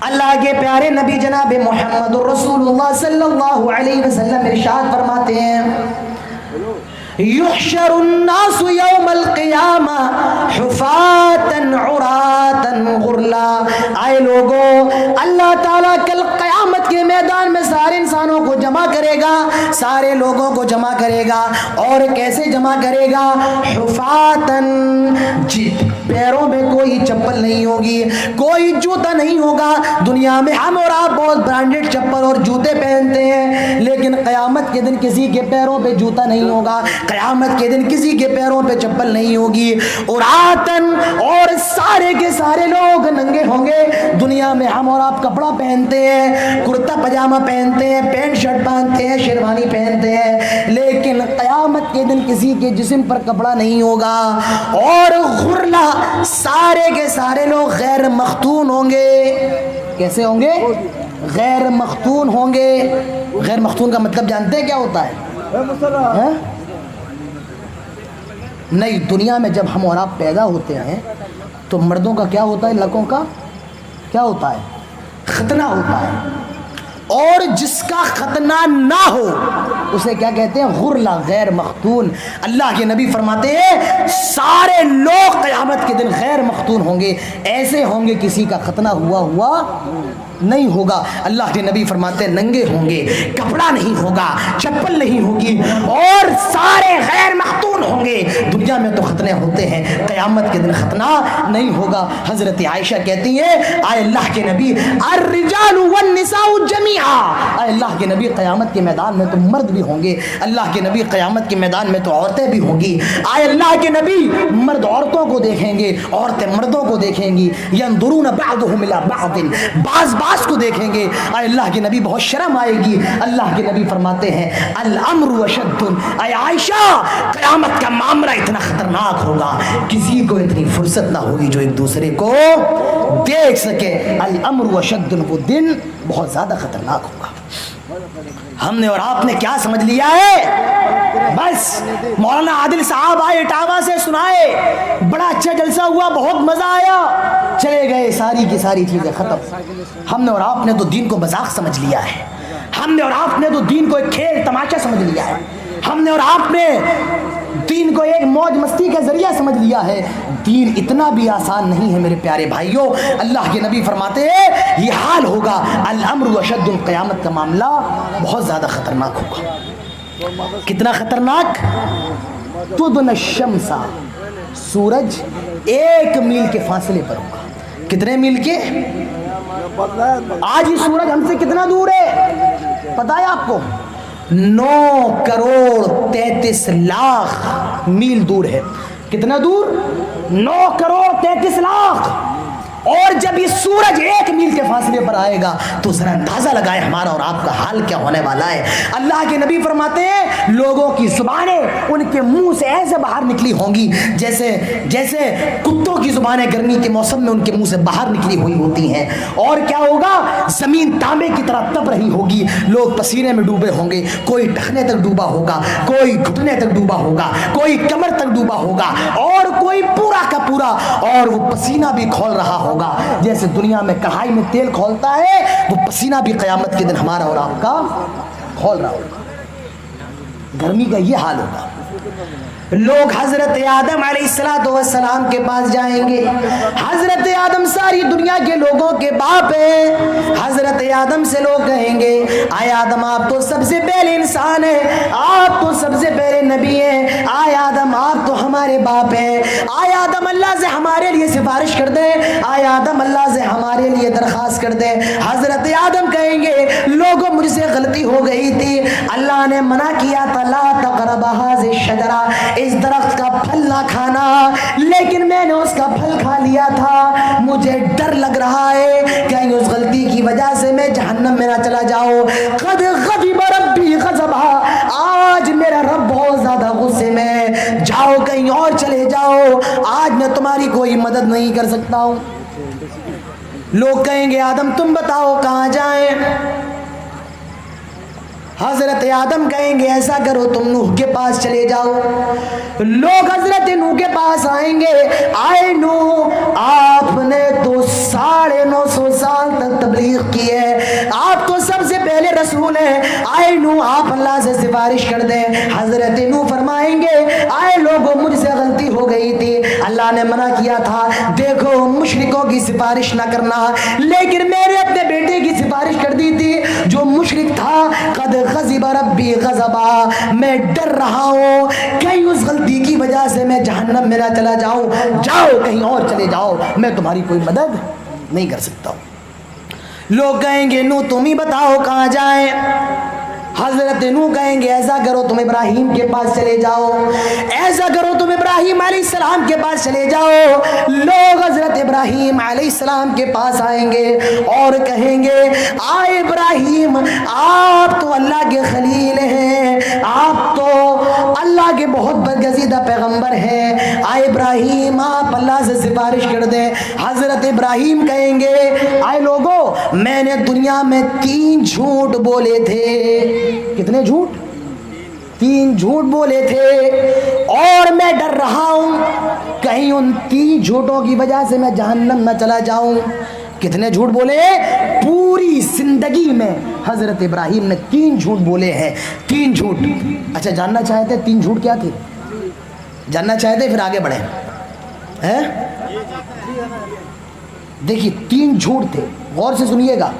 اللہ کے پیارے نبی جناب محمد رسولullah صلی اللہ علیہ وسلم ارشاد فرماتے ہیں یحشر الناس یوم القیامہ حفاتا عراتا غرلا، آئے لوگوں، اللہ تعالیٰ کل قیامت کے میدان میں سارے انسانوں کو جمع کرے گا، سارے لوگوں کو جمع کرے گا، اور کیسے جمع کرے گا؟ حفاتا، پیروں میں کوئی چپل نہیں ہوگی، کوئی جوتا نہیں ہوگا۔ دنیا میں ہم اور آپ بہت برانڈڈ چپل اور جوتے پہنتے ہیں، لیکن قیامت کے دن کسی کے پیروں پہ جوتا نہیں ہوگا، قیامت کے دن کسی کے پیروں پہ چپل نہیں ہوگی۔ عراتن، اور سارے کے سارے لوگ ننگے ہوں گے۔ دنیا میں ہم اور آپ کپڑا پہنتے ہیں، کرتا پجامہ پہنتے ہیں، پینٹ شرٹ پہنتے ہیں، شیروانی پہنتے ہیں، لیکن قیامت کے دن کسی کے جسم پر کپڑا نہیں ہوگا۔ اور غرلا، سارے کے سارے لوگ غیر مختون ہوں گے۔ کیسے ہوں گے؟ غیر مختون ہوں گے۔ غیر مختون کا مطلب جانتے ہیں کیا ہوتا ہے؟ نہیں، دنیا میں جب ہم اور آپ پیدا ہوتے ہیں تو مردوں کا کیا ہوتا ہے؟ لڑکوں کا کیا ہوتا ہے؟ ختنہ ہوتا ہے، اور جس کا ختنہ نہ ہو اسے کیا کہتے ہیں؟ غرلا، غیر مختون۔ اللہ کے نبی فرماتے ہیں سارے لوگ قیامت کے دن غیر مختون ہوں گے، ایسے ہوں گے کسی کا ختنہ ہوا نہیں ہوگا۔ اللہ کے نبی فرماتے ہیں ننگے ہوں گے، کپڑا نہیں ہوگا، چپل نہیں ہوگی، اور سارے غیر مختون ہوں گے۔ دنیا میں تو ختنے ہوتے ہیں، قیامت کے دن ختنہ نہیں ہوگا۔ حضرت عائشہ کہتی ہیں آئے اللہ کے نبی الرجال والنساء جميعا، اے اللہ کے نبی قیامت کے میدان میں تو مرد بھی ہوں گے، اللہ کے نبی قیامت کے میدان میں تو عورتیں بھی ہوں گی۔ آئے اللہ کے نبی مرد عورتوں کو دیکھیں گے، عورتیں مردوں کو دیکھیں گی، ينظرون بعضهم الى بعض، بعض کو دیکھیں گے۔ اے اللہ کے نبی بہت شرم آئے گی۔ اللہ کے نبی فرماتے ہیں الامر اشد، اے عائشہ قیامت کا معاملہ اتنا خطرناک ہوگا، کسی کو اتنی فرصت نہ ہوگی جو ایک دوسرے کو دیکھ سکے۔ الامر اشد، وہ دن بہت زیادہ خطرناک ہوگا۔ ہم نے اور آپ نے کیا سمجھ لیا ہے؟ بس مولانا عادل صاحب آئے اٹاوا سے، سنائے بڑا اچھا جلسہ ہوا، بہت مزہ آیا، چلے گئے، ساری کی ساری چیزیں ختم۔ ہم نے اور آپ نے تو دین کو مذاق سمجھ لیا ہے، ہم نے اور آپ نے تو دین کو ایک کھیل تماشا سمجھ لیا ہے، ہم نے اور آپ نے دین کو ایک موج مستی کا ذریعہ سمجھ لیا ہے۔ دین اتنا بھی آسان نہیں ہے میرے پیارے بھائیوں۔ اللہ کے نبی فرماتے ہیں یہ حال ہوگا، الامر اشد، قیامت کا معاملہ بہت زیادہ خطرناک ہوگا۔ کتنا خطرناک؟ تدن الشمس، سورج 1 میل کے فاصلے پر ہوگا۔ کتنے میل کے؟ آج یہ سورج ہم سے کتنا دور ہے پتہ ہے آپ کو؟ 9 کروڑ 33 لاکھ میل دور ہے۔ کتنا دور؟ 9 کروڑ 33 لاکھ۔ اور جب یہ سورج 1 میل کے فاصلے پر آئے گا تو ذرا اندازہ لگائے ہمارا اور آپ کا حال کیا ہونے والا ہے۔ اللہ کے نبی فرماتے ہیں لوگوں کی زبانیں ان کے منہ سے ایسے باہر نکلی ہوں گی جیسے کتوں کی زبانیں گرمی کے موسم میں ان کے منہ سے باہر نکلی ہوئی ہوتی ہیں۔ اور کیا ہوگا؟ زمین تانبے کی طرح تپ رہی ہوگی، لوگ پسینے میں ڈوبے ہوں گے، کوئی ٹخنے تک ڈوبا ہوگا، کوئی گھٹنے تک ڈوبا ہوگا، کوئی کمر تک ڈوبا ہوگا، اور کوئی پورا کا پورا، اور وہ پسینہ بھی کھول رہا ہوگا جیسے دنیا میں کڑھائی میں تیل کھولتا ہے، وہ پسینہ بھی قیامت کے دن ہمارا اور آپ کا کھول رہا ہوگا۔ گرمی کا یہ حال ہوگا۔ لوگ حضرت آدم علیہ السلام کے پاس جائیں گے۔ حضرت آدم ساری دنیا کے لوگوں کے باپ ہیں۔ حضرت آدم سے لوگ کہیں گے آئے آدم آپ تو سب سے پہلے انسان ہیں، آپ تو سب سے پہلے نبی ہیں، آئے آدم آپ تو ہمارے باپ ہیں، آئے آدم اللہ سے ہمارے لیے سفارش کر دیں، آئے آدم اللہ سے ہمارے لیے درخواست کر دیں۔ حضرت آدم کہیں گے لوگوں مجھ سے غلطی ہو گئی تھی، اللہ نے منع کیا تھا لا تقربا هذه الشجرہ، اس درخت کا پھل نہ کھانا، لیکن میں نے اس کا پھل کھا لیا تھا، مجھے ڈر لگ رہا ہے کہیں اس غلطی کی وجہ سے میں جہنم میں نہ چلا جاؤں۔ قد غضب ربی غضبا، آج میرا رب بہت زیادہ غصے میں، جاؤ کہیں اور چلے جاؤ، آج میں تمہاری کوئی مدد نہیں کر سکتا ہوں۔ لوگ کہیں گے آدم تم بتاؤ کہاں جائیں؟ حضرت آدم کہیں گے ایسا کرو تم نوح کے پاس چلے جاؤ۔ لوگ حضرت نوح کے پاس آئیں گے، آئے نوح آپ نے تو 950 साल तक तबलीग की है, आप तो सबसे पहले रसूल हैं। आए नूह, आप अल्लाह से सिफारिश कर दें। हजरत नूह फरमाएंगे, आए लोगों मुझसे गलती हो गई थी, अल्लाह ने मना किया था, देखो मुशरिकों की सिफारिश ना करना, लेकिन मैंने अपने बेटे की सिफारिश कर दी थी जो मुशरिक था। कद गज़िब रब्बी गज़बा, मैं डर रहा हूँ कहीं उस गलती की वजह से मैं जहन्नम में ना चला जाऊँ। जाओ कहीं और चले जाओ, मैं तुम्हारी कोई मदद नहीं कर सकता हूँ। लोग कहेंगे नूह तुम ही बताओ कहाँ जाएं। हजरत नूह कहेंगे ऐसा करो तुम इब्राहिम के पास चले जाओ, ऐसा करो तुम इब्राहिम अलैहिस्सलाम के पास चले जाओ। लोग हजरत इब्राहिम अलैहिस्सलाम के पास आएंगे और कहेंगे, आ इब्राहिम आप तो अल्लाह के खलील हैं, आप तो अल्लाह के बहुत बरगज़ीदा पैगंबर हैं, आ इब्राहिम आप अल्लाह से सिफारिश कर दें। हजरत इब्राहिम कहेंगे, आए लोगों मैंने दुनिया में 3 झूठ बोले थे। कितने झूठ? 3 झूठ बोले थे और मैं डर रहा हूं कहीं उन 3 झूठों की वजह से मैं जहन्नम न चला जाऊं। कितने झूठ बोले? पूरी जिंदगी में हजरत इब्राहिम ने 3 झूठ बोले हैं। 3 झूठ। अच्छा जानना चाहते 3 झूठ क्या थे? जानना चाहते फिर आगे बढ़े हैं? देखिए 3 झूठ थे, गौर से सुनिएगा,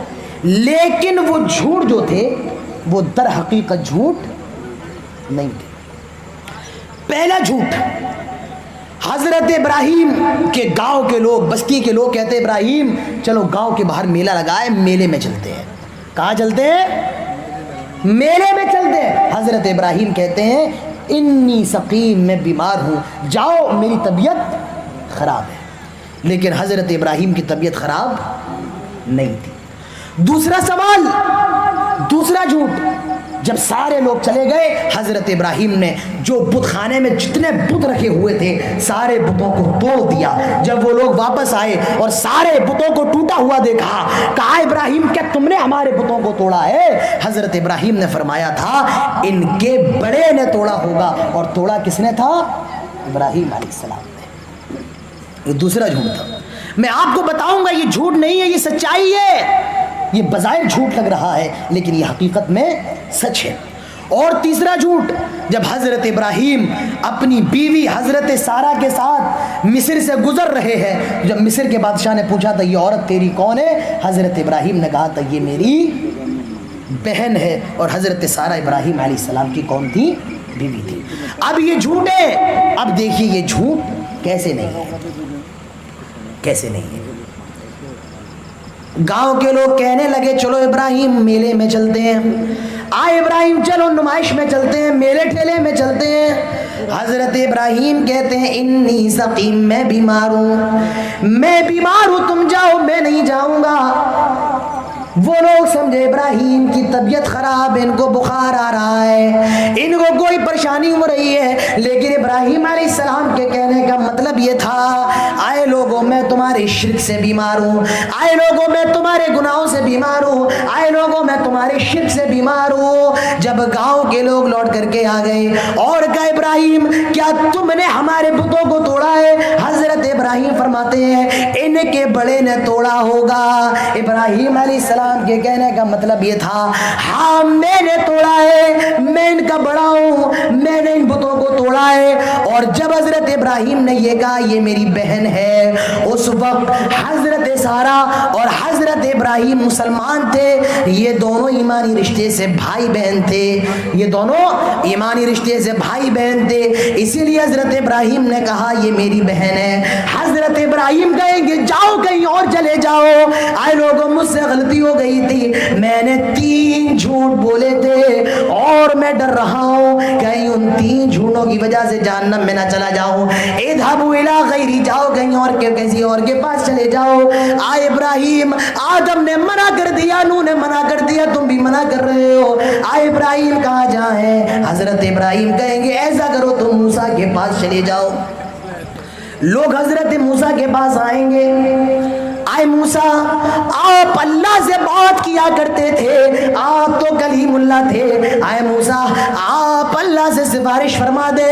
लेकिन वो झूठ जो थे वो दर हकीकत झूठ नहीं थे। पहला झूठ, हजरत इब्राहिम के गांव के लोग, बस्ती के लोग कहते इब्राहिम चलो गांव के बाहर मेला लगाए, मेले में चलते हैं। कहाँ चलते हैं? मेले में चलते हैं। हजरत इब्राहिम कहते हैं इन्नी सकीम, मैं बीमार हूँ, जाओ मेरी तबीयत खराब है। लेकिन हजरत इब्राहिम की तबीयत खराब नहीं थी। दूसरा सवाल, दूसरा झूठ, जब सारे लोग चले गए हजरत इब्राहिम ने जो बुत खाने में जितने बुत रखे हुए थे सारे बुतों को तोड़ दिया। जब वो लोग वापस आए और सारे बुतों को टूटा हुआ देखा, कहा इब्राहिम क्या तुमने हमारे बुतों को तोड़ा है? हजरत इब्राहिम ने फरमाया था इनके बड़े ने तोड़ा होगा। और तोड़ा किसने था? इब्राहिम अलैहिस्सलाम ने। ये दूसरा झूठ था। मैं आपको बताऊंगा ये झूठ नहीं है, ये सच्चाई है। ये बज़ाहिर झूठ लग रहा है लेकिन ये हकीकत में सच है। और तीसरा झूठ, जब हजरत इब्राहिम अपनी बीवी हजरत सारा के साथ मिस्र से गुजर रहे हैं, जब मिस्र के बादशाह ने पूछा था ये औरत तेरी कौन है, हजरत इब्राहिम ने कहा था ये मेरी बहन है। और हजरत सारा इब्राहिम अलैहिस्सलाम की कौन थी? बीवी थी। अब ये झूठ है। अब देखिए ये झूठ कैसे नहीं है, कैसे नहीं है। गांव के लोग कहने लगे चलो इब्राहिम मेले में चलते हैं, आए इब्राहिम चलो नुमाइश में चलते हैं, मेले ठेले में चलते हैं। हजरत इब्राहिम कहते हैं इन्नी सकीम, मैं बीमार हूँ, मैं बीमार हूँ, तुम जाओ मैं नहीं जाऊंगा। वो लोग समझे इब्राहिम की तबीयत खराब, इनको बुखार आ रहा है, इनको कोई परेशानी हो रही है। लेकिन इब्राहिम अलैहिस्सलाम के कहने का मतलब ये था आए लोगों मैं तुम्हारे शिर्क से बीमार हूँ, आए लोगों मैं तुम्हारे गुनाहों से बीमार हूँ, आए लोगों मैं तुम्हारे शिर्क से बीमार हूँ। जब गांव के लोग लौट करके आ गए और कहा इब्राहिम क्या तुमने हमारे बुतों को तोड़ा है? हजरत इब्राहिम फरमाते हैं इनके बड़े ने तोड़ा होगा। इब्राहिम अलैहिस्सलाम के कहने का मतलब ये था हाँ मैंने तोड़ा है, मैं इनका बड़ा हूँ, मैंने इन बुतों को तोड़ा है। और जब हजरत इब्राहिम ने ये कहा ये मेरी बहन है, उस वक्त हजरत सारा और हजरत इब्राहिम मुसलमान थे। ये दोनों ईमानी रिश्ते से भाई बहन थे, ये दोनों ईमानी रिश्ते से भाई बहन थे। इसीलिए हजरत इब्राहिम ने कहा ये मेरी बहन है। हजरत इब्राहिम कहेंगे जाओ कहीं और चले जाओ, आए लोगों मुझसे गलती हो गई थी, मैंने 3 झूठ बोले थे और मैं डर रहा हूँ कहीं उन 3 झूठों की वजह से जहन्नम में ना चला जाऊं। इधबू इला गैरी, जाओ कहीं और के किसी और के पास चले जाओ। आ इब्राहिम, आदम ने मना कर दिया, नूह ने मना कर दिया, तुम भी मना कर रहे हो। आ इब्राहिम कहाँ जाए? हजरत इब्राहिम कहेंगे ऐसा करो तुम मूसा के पास चले जाओ। लोग हजरत मूसा के पास आएंगे, आए मूसा, आप अल्लाह से बात किया करते थे, आप तो कलीमुल्लाह थे। आए मूसा, आप अल्लाह से सिफारिश फरमा दे।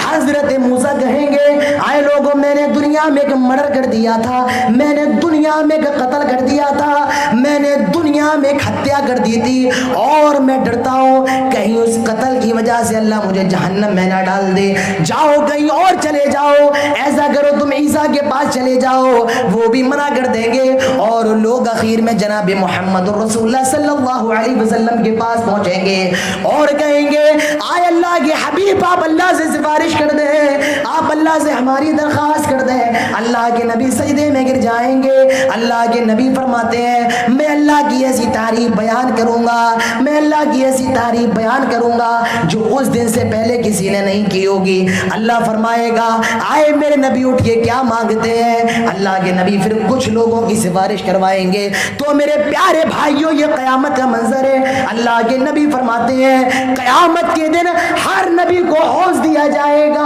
हजरत मूसा कहेंगे, आए लोगों, मैंने दुनिया में एक मर्डर कर दिया था, मैंने दुनिया में एक कत्ल कर दिया था, मैंने दुनिया में एक हत्या कर दी थी, और मैं डरता हूँ कहीं उस कत्ल की वजह से अल्लाह मुझे जहन्नम में ना डाल दे। जाओ कहीं और चले जाओ, ऐसा करो तुम ईसा के पास चले जाओ, वो भी मना कर देंगे। और लोग आखिर में जनाब मोहम्मद रसूलुल्लाह सल्लल्लाहु अलैहि वसल्लम के पास पहुंचेंगे और कहेंगे, आए अल्लाह के हबीब, आप अल्लाह से सिफारिश कर दें, आप अल्लाह से हमारी दरख्वास्त कर दें। अल्लाह के नबी सजदे में गिर जाएंगे। अल्लाह के नबी फरमाते हैं, मैं अल्लाह की ऐसी तारीफ बयान करूंगा, मैं अल्लाह की ऐसी तारीफ बयान करूंगा जो उस दिन से पहले किसी ने नहीं की होगी। अल्लाह फरमाएगा, आए मेरे नबी उठ के क्या मांगते हैं। अल्लाह के नबी फिर कुछ लोगों की सिफारिश करवाएंगे। तो मेरे प्यारे भाइयों, ये क़यामत का मंजर है। अल्लाह के नबी फरमाते हैं, क़यामत के दिन हर नबी को हौज दिया जाएगा,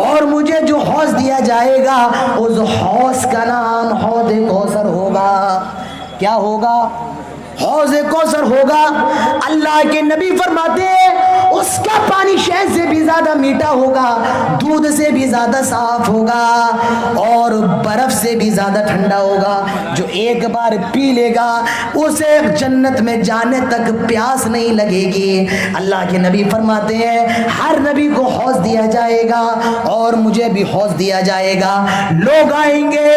और मुझे जो हौज दिया जाएगा उस हौज का नाम हौज कौसर होगा। क्या होगा? हौज कौसर होगा। अल्लाह के नबी फरमाते हैं, उसका पानी शहद से भी ज्यादा मीठा होगा, दूध से भी ज्यादा साफ होगा, और बर्फ से भी ज्यादा ठंडा होगा। जो एक बार पी लेगा उसे जन्नत में जाने तक प्यास नहीं लगेगी। अल्लाह के नबी फरमाते हैं, हर नबी को हौज दिया जाएगा, और मुझे भी हौज दिया जाएगा। लोग आएंगे,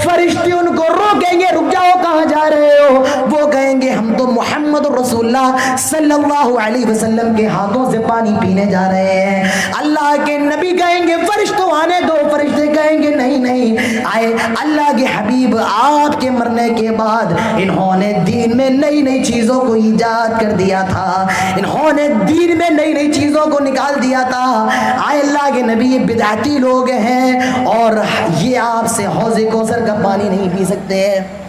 फरिश्ते उनको रोकेंगे, रुक जाओ, कहाँ जा रहे हो? वो कहेंगे, हम तो मोहम्मद रसूलुल्लाह सल्लल्लाहु अलैहि वसल्लम के हाथों से पानी पीने जा रहे हैं। अल्लाह के नबी कहेंगे, फरिश्तों आने दो। फरिश्ते कहेंगे, नहीं नहीं, आए अल्लाह के हबीब, आपके मरने के बाद इन्होंने दीन में नई नई चीजों को ईजाद कर दिया था, इन्होंने दीन में नई नई चीजों को निकाल दिया था। आए अल्लाह के नबी, ये बिदअती लोग हैं, और ये आपसे हौज़े कौसर का पानी नहीं पी सकते हैं।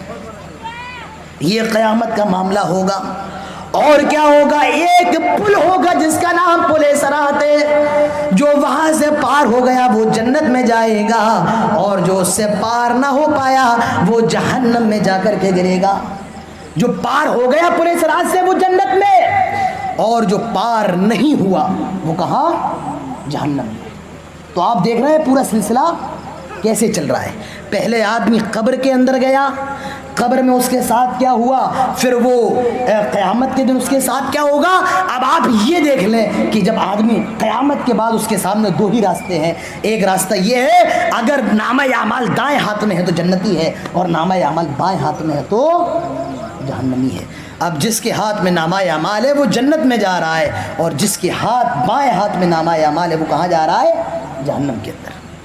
ये क़यामत का मामला होगा। और क्या होगा? एक पुल होगा जिसका नाम पुले सरात है। जो वहां से पार हो गया वो जन्नत में जाएगा, और जो उससे पार ना हो पाया वो जहन्नम में जाकर के गिरेगा। जो पार हो गया पुले सरात से वो जन्नत में, और जो पार नहीं हुआ वो कहाँ? जहन्नम में। तो आप देख रहे हैं पूरा सिलसिला कैसे चल रहा है। पहले आदमी कब्र के अंदर गया, कब्र में उसके साथ क्या हुआ, फिर वो क़यामत के दिन उसके साथ क्या होगा। अब आप ये देख लें कि जब आदमी क़यामत के बाद उसके सामने दो ही रास्ते हैं। एक रास्ता ये है, अगर नामा अमाल दाएं हाथ में है तो जन्नती है, और नामा अमाल बाएं हाथ में है तो जहन्नमी है। अब जिसके हाथ में नामा अमाल है वो जन्नत में जा रहा है, और जिसके हाथ बाएं हाथ में नामा अमाल है वो कहाँ जा रहा है? जहन्नम के अंदर।